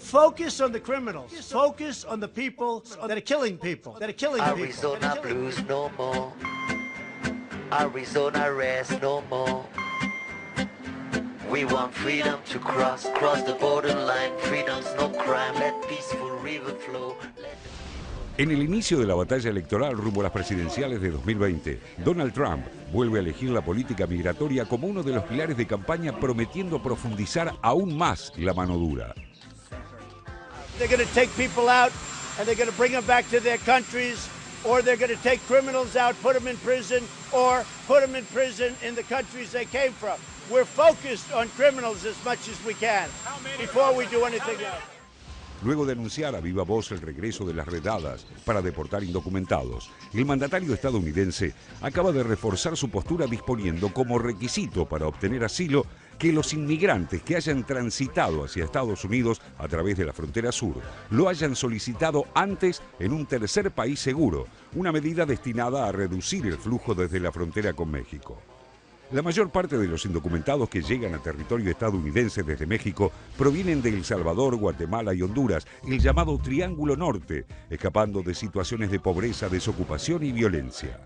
Focus on the criminals. Focus on the people that are killing people. Arizona blues no more. Arizona rest no more. We want freedom to cross the borderline. Freedom's no crime. Let peaceful river flow. En el inicio de la batalla electoral rumbo a las presidenciales de 2020, Donald Trump vuelve a elegir la política migratoria como uno de los pilares de campaña, prometiendo profundizar aún más la mano dura. They're going to take people out and they're going to bring them back to their countries, or they're going to take criminals out, put them in prison, or put them in prison in the countries they came from. We're focused on criminals as much as we can before we do anything else. Luego de anunciar a viva voz el regreso de las redadas para deportar indocumentados, el mandatario estadounidense acaba de reforzar su postura disponiendo como requisito para obtener asilo que los inmigrantes que hayan transitado hacia Estados Unidos a través de la frontera sur lo hayan solicitado antes en un tercer país seguro, una medida destinada a reducir el flujo desde la frontera con México. La mayor parte de los indocumentados que llegan a territorio estadounidense desde México provienen de El Salvador, Guatemala y Honduras, el llamado Triángulo Norte, escapando de situaciones de pobreza, desocupación y violencia.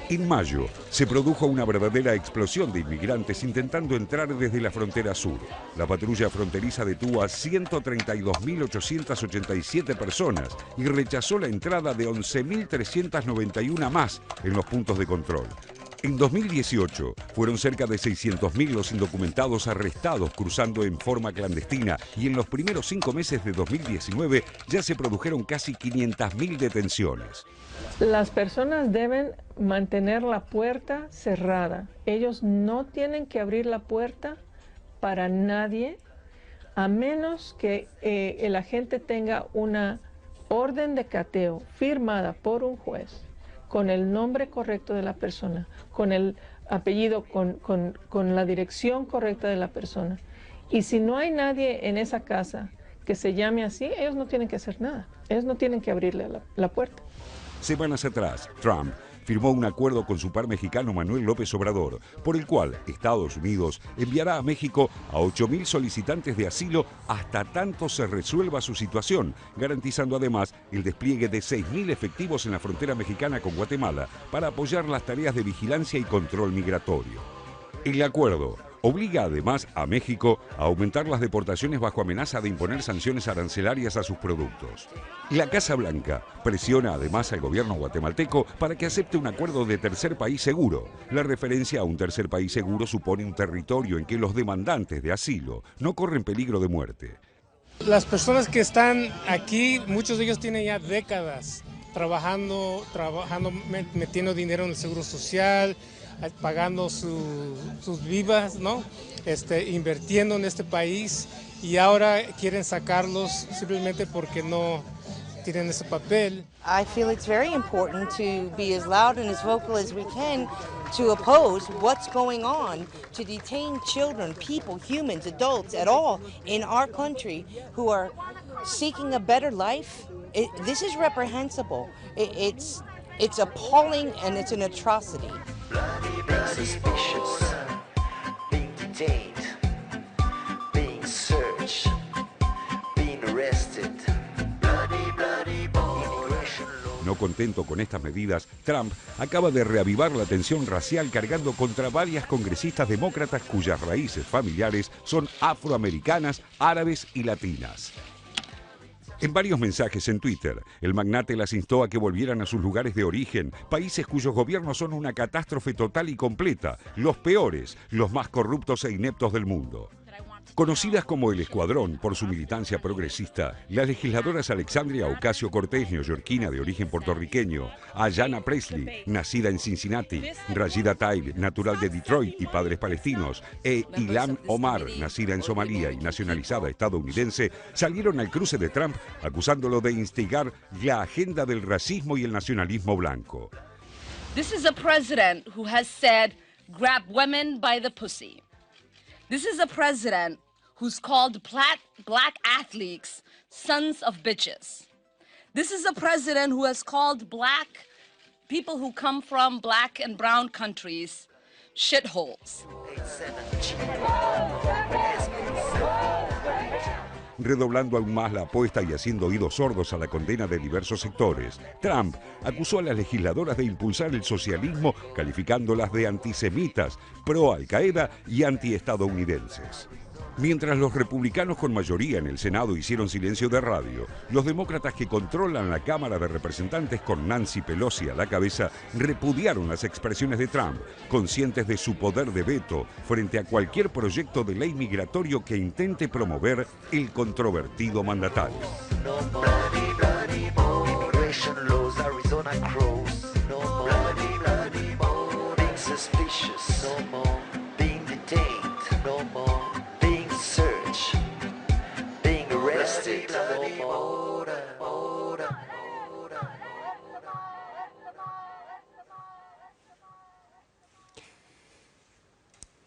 En mayo se produjo una verdadera explosión de inmigrantes intentando entrar desde la frontera sur. La patrulla fronteriza detuvo a 132.887 personas y rechazó la entrada de 11.391 más en los puntos de control. En 2018 fueron cerca de 600.000 los indocumentados arrestados cruzando en forma clandestina y en los primeros 5 meses de 2019 ya se produjeron casi 500.000 detenciones. Las personas deben mantener la puerta cerrada. Ellos no tienen que abrir la puerta para nadie a menos que el agente tenga una orden de cateo firmada por un juez con el nombre correcto de la persona, con el apellido, con la dirección correcta de la persona. Y si no hay nadie en esa casa que se llame así, ellos no tienen que hacer nada. Ellos no tienen que abrirle la puerta. Semanas atrás, Trump firmó un acuerdo con su par mexicano Manuel López Obrador, por el cual Estados Unidos enviará a México a 8.000 solicitantes de asilo hasta tanto se resuelva su situación, garantizando además el despliegue de 6.000 efectivos en la frontera mexicana con Guatemala para apoyar las tareas de vigilancia y control migratorio. El acuerdo obliga además a México a aumentar las deportaciones bajo amenaza de imponer sanciones arancelarias a sus productos. La Casa Blanca presiona además al gobierno guatemalteco para que acepte un acuerdo de tercer país seguro. La referencia a un tercer país seguro supone un territorio en que los demandantes de asilo no corren peligro de muerte. Las personas que están aquí, muchos de ellos tienen ya décadas trabajando, metiendo dinero en el seguro social, pagando sus vivas, ¿no? Invirtiendo en este país, y ahora quieren sacarlos simplemente porque no tienen ese papel. I feel it's very important to be as loud and as vocal as we can to oppose what's going on, to detain children, people, humans, adults at all in our country who are seeking a better life. This is reprehensible. It's appalling and it's an atrocity. Being suspicious, being detained, being searched, being arrested. No contento con estas medidas, Trump acaba de reavivar la tensión racial cargando contra varias congresistas demócratas cuyas raíces familiares son afroamericanas, árabes y latinas. En varios mensajes en Twitter, el magnate las instó a que volvieran a sus lugares de origen, países cuyos gobiernos son una catástrofe total y completa, los peores, los más corruptos e ineptos del mundo. Conocidas como el Escuadrón por su militancia progresista, las legisladoras Alexandria Ocasio-Cortez, neoyorquina de origen puertorriqueño, Ayanna Pressley, nacida en Cincinnati, Rashida Tlaib, natural de Detroit y padres palestinos, e Ilhan Omar, nacida en Somalia y nacionalizada estadounidense, salieron al cruce de Trump acusándolo de instigar la agenda del racismo y el nacionalismo blanco. This is a president who has said, grab women by the pussy. This is a president who's called black athletes sons of bitches. This is a president who has called black people who come from black and brown countries shitholes. redoblando aún más la apuesta y haciendo oídos sordos a la condena de diversos sectores. Trump acusó a las legisladoras de impulsar el socialismo, calificándolas de antisemitas, pro-Al-Qaeda y antiestadounidenses. Mientras los republicanos con mayoría en el Senado hicieron silencio de radio, los demócratas que controlan la Cámara de Representantes con Nancy Pelosi a la cabeza repudiaron las expresiones de Trump, conscientes de su poder de veto frente a cualquier proyecto de ley migratorio que intente promover el controvertido mandatario.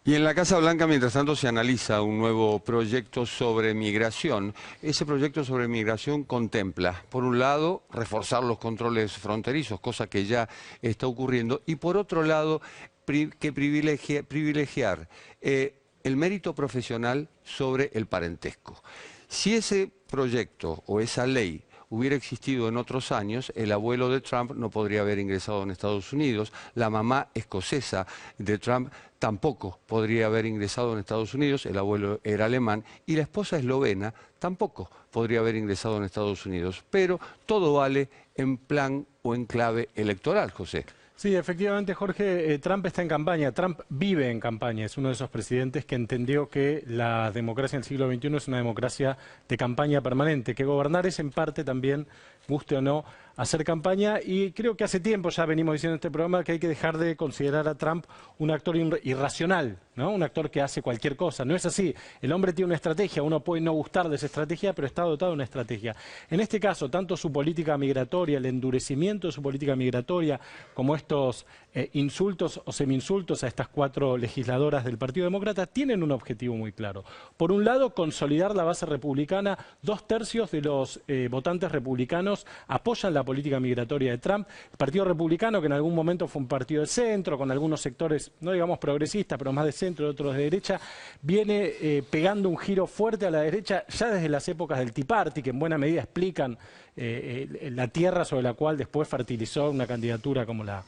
Y en la Casa Blanca, mientras tanto, se analiza un nuevo proyecto sobre migración. Ese proyecto sobre migración contempla, por un lado, reforzar los controles fronterizos, cosa que ya está ocurriendo, y por otro lado, privilegiar el mérito profesional sobre el parentesco. Si ese proyecto o esa ley hubiera existido en otros años, el abuelo de Trump no podría haber ingresado en Estados Unidos, la mamá escocesa de Trump tampoco podría haber ingresado en Estados Unidos, el abuelo era alemán, y la esposa eslovena tampoco podría haber ingresado en Estados Unidos. Pero todo vale en plan o en clave electoral, José. Sí, efectivamente, Jorge, Trump está en campaña, Trump vive en campaña, es uno de esos presidentes que entendió que la democracia en el siglo XXI es una democracia de campaña permanente, que gobernar es en parte también, guste o no, hacer campaña, y creo que hace tiempo ya venimos diciendo en este programa que hay que dejar de considerar a Trump un actor irracional, ¿no? Un actor que hace cualquier cosa. No es así. El hombre tiene una estrategia, uno puede no gustar de esa estrategia, pero está dotado de una estrategia. En este caso, tanto su política migratoria, el endurecimiento de su política migratoria, como estos insultos o semi-insultos a estas 4 legisladoras del Partido Demócrata, tienen un objetivo muy claro. Por un lado, consolidar la base republicana. 2/3 de los votantes republicanos apoyan la política migratoria de Trump. El Partido Republicano, que en algún momento fue un partido de centro, con algunos sectores, no digamos progresistas, pero más de centro y otros de derecha, viene pegando un giro fuerte a la derecha ya desde las épocas del Tea Party, que en buena medida explican la tierra sobre la cual después fertilizó una candidatura como la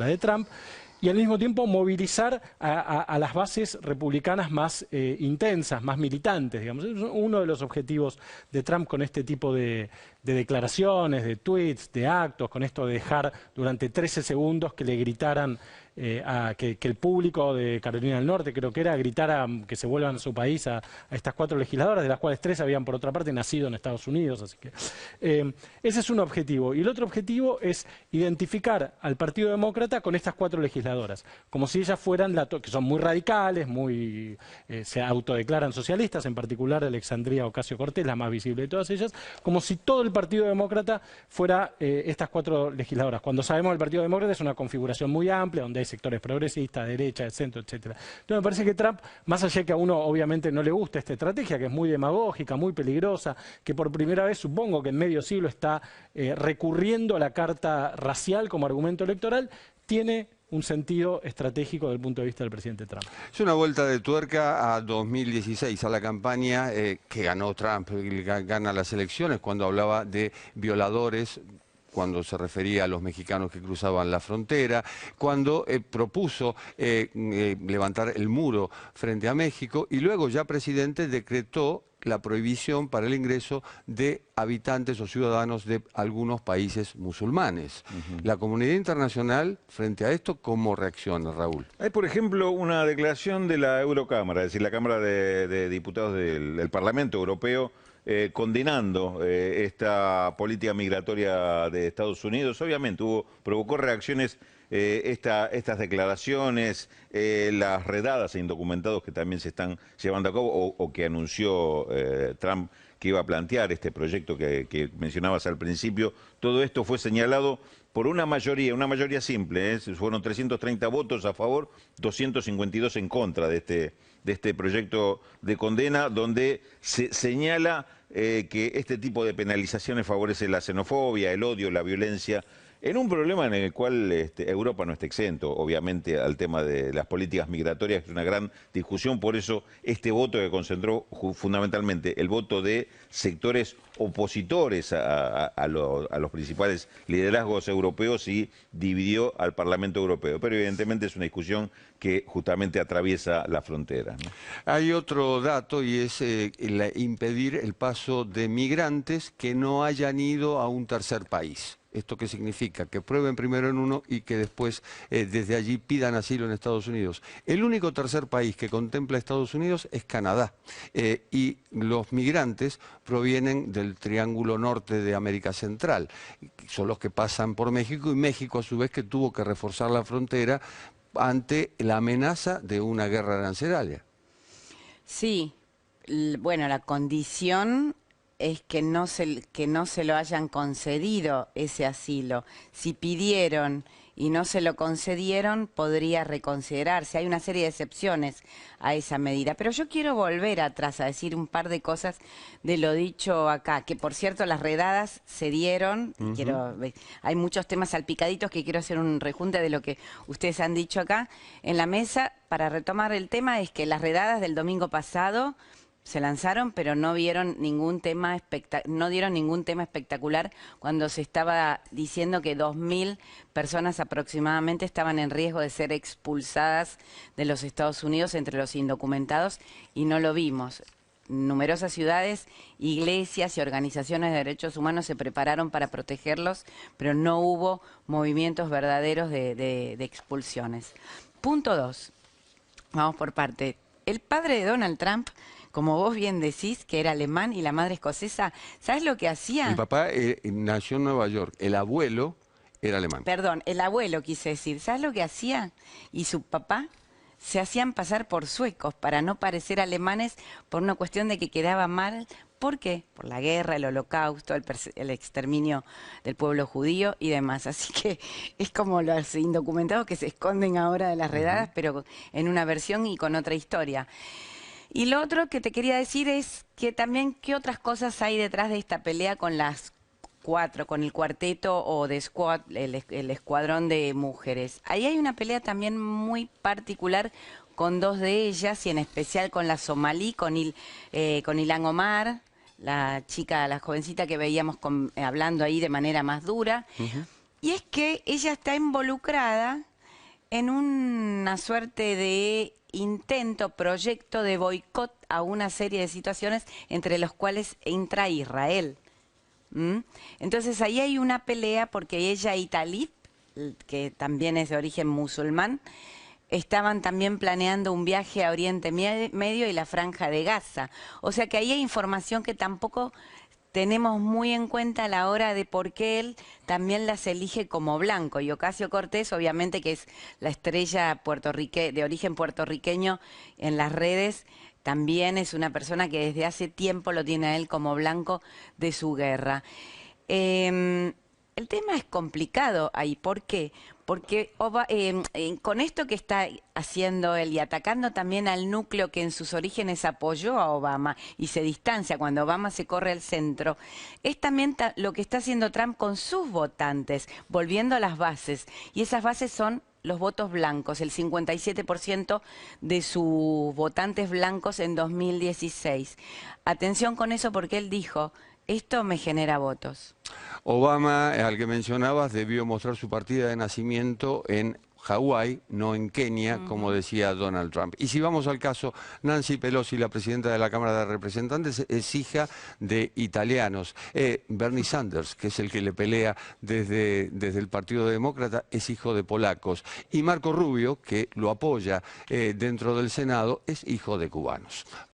de Trump. Y al mismo tiempo movilizar a las bases republicanas más intensas, más militantes, digamos. Es uno de los objetivos de Trump con este tipo de declaraciones, de tweets, de actos, con esto de dejar durante 13 segundos que le gritaran, que el público de Carolina del Norte, creo que era, gritara que se vuelvan a su país a estas 4 legisladoras, de las cuales 3 habían por otra parte nacido en Estados Unidos. Así que ese es un objetivo. Y el otro objetivo es identificar al Partido Demócrata con estas 4 legisladoras, como si ellas fueran, que son muy radicales, se autodeclaran socialistas, en particular Alexandria Ocasio-Cortez, la más visible de todas ellas, como si todo el Partido Demócrata fuera estas 4 legisladoras, cuando sabemos que el Partido Demócrata es una configuración muy amplia, donde hay sectores progresistas, derecha, de centro, etcétera. Entonces me parece que Trump, más allá de que a uno obviamente no le gusta esta estrategia, que es muy demagógica, muy peligrosa, que por primera vez supongo que en medio siglo está recurriendo a la carta racial como argumento electoral, tiene un sentido estratégico desde el punto de vista del presidente Trump. Es una vuelta de tuerca a 2016, a la campaña que ganó Trump, gana las elecciones, cuando hablaba de violadores, cuando se refería a los mexicanos que cruzaban la frontera, cuando propuso levantar el muro frente a México, y luego ya presidente decretó la prohibición para el ingreso de habitantes o ciudadanos de algunos países musulmanes. La comunidad internacional, frente a esto, ¿cómo reacciona, Raúl? Hay, por ejemplo, una declaración de la Eurocámara, es decir, la Cámara de Diputados del Parlamento Europeo, condenando esta política migratoria de Estados Unidos. Obviamente provocó reacciones estas declaraciones, las redadas e indocumentados que también se están llevando a cabo o que anunció Trump que iba a plantear este proyecto que mencionabas al principio. Todo esto fue señalado por una mayoría simple, fueron 330 votos a favor, 252 en contra de este proyecto de condena, donde se señala que este tipo de penalizaciones favorece la xenofobia, el odio, la violencia En un problema en el cual Europa no está exento, obviamente, al tema de las políticas migratorias, que es una gran discusión, por eso este voto que concentró fundamentalmente el voto de sectores opositores a los principales liderazgos europeos y dividió al Parlamento Europeo. Pero evidentemente es una discusión que justamente atraviesa la frontera, ¿no? Hay otro dato y es impedir el paso de migrantes que no hayan ido a un tercer país. ¿Esto qué significa? Que prueben primero en uno y que después desde allí pidan asilo en Estados Unidos. El único tercer país que contempla Estados Unidos es Canadá. Y los migrantes provienen del Triángulo Norte de América Central. Son los que pasan por México y México a su vez que tuvo que reforzar la frontera ante la amenaza de una guerra arancelaria. Sí, bueno, la condición es que no se lo hayan concedido ese asilo. Si pidieron y no se lo concedieron, podría reconsiderarse. Hay una serie de excepciones a esa medida. Pero yo quiero volver atrás a decir un par de cosas de lo dicho acá, que por cierto las redadas se dieron. Hay muchos temas salpicaditos que quiero hacer un rejunte de lo que ustedes han dicho acá en la mesa. Para retomar el tema, es que las redadas del domingo pasado se lanzaron, pero no dieron ningún tema espectacular cuando se estaba diciendo que 2.000 personas aproximadamente estaban en riesgo de ser expulsadas de los Estados Unidos entre los indocumentados, y no lo vimos. Numerosas ciudades, iglesias y organizaciones de derechos humanos se prepararon para protegerlos, pero no hubo movimientos verdaderos de expulsiones. Punto 2. Vamos por parte. El padre de Donald Trump, como vos bien decís, que era alemán y la madre escocesa, ¿sabes lo que hacía? Mi papá nació en Nueva York, el abuelo era alemán. Perdón, el abuelo quise decir. ¿Sabes lo que hacía? Y su papá se hacían pasar por suecos para no parecer alemanes por una cuestión de que quedaba mal. ¿Por qué? Por la guerra, el holocausto, el exterminio del pueblo judío y demás. Así que es como los indocumentados que se esconden ahora de las redadas, pero en una versión y con otra historia. Y lo otro que te quería decir es que también qué otras cosas hay detrás de esta pelea con las cuatro, con el cuarteto o de squad, el escuadrón de mujeres. Ahí hay una pelea también muy particular con dos de ellas y en especial con la somalí, con Ilhan Omar, la chica, la jovencita que veíamos hablando ahí de manera más dura. Y es que ella está involucrada en una suerte de proyecto de boicot a una serie de situaciones entre los cuales entra Israel. Entonces ahí hay una pelea porque ella y Talib, que también es de origen musulmán, estaban también planeando un viaje a Oriente Medio y la Franja de Gaza. O sea que ahí hay información que tampoco tenemos muy en cuenta a la hora de por qué él también las elige como blanco. Y Ocasio-Cortez, obviamente, que es la estrella de origen puertorriqueño en las redes, también es una persona que desde hace tiempo lo tiene a él como blanco de su guerra. El tema es complicado ahí. ¿Por qué? Porque con esto que está haciendo él y atacando también al núcleo que en sus orígenes apoyó a Obama y se distancia cuando Obama se corre al centro, es también lo que está haciendo Trump con sus votantes, volviendo a las bases. Y esas bases son los votos blancos, el 57% de sus votantes blancos en 2016. Atención con eso porque él dijo: esto me genera votos. Obama, al que mencionabas, debió mostrar su partida de nacimiento en Hawái, no en Kenia, como decía Donald Trump. Y si vamos al caso, Nancy Pelosi, la presidenta de la Cámara de Representantes, es hija de italianos. Bernie Sanders, que es el que le pelea desde el Partido Demócrata, es hijo de polacos. Y Marco Rubio, que lo apoya dentro del Senado, es hijo de cubanos.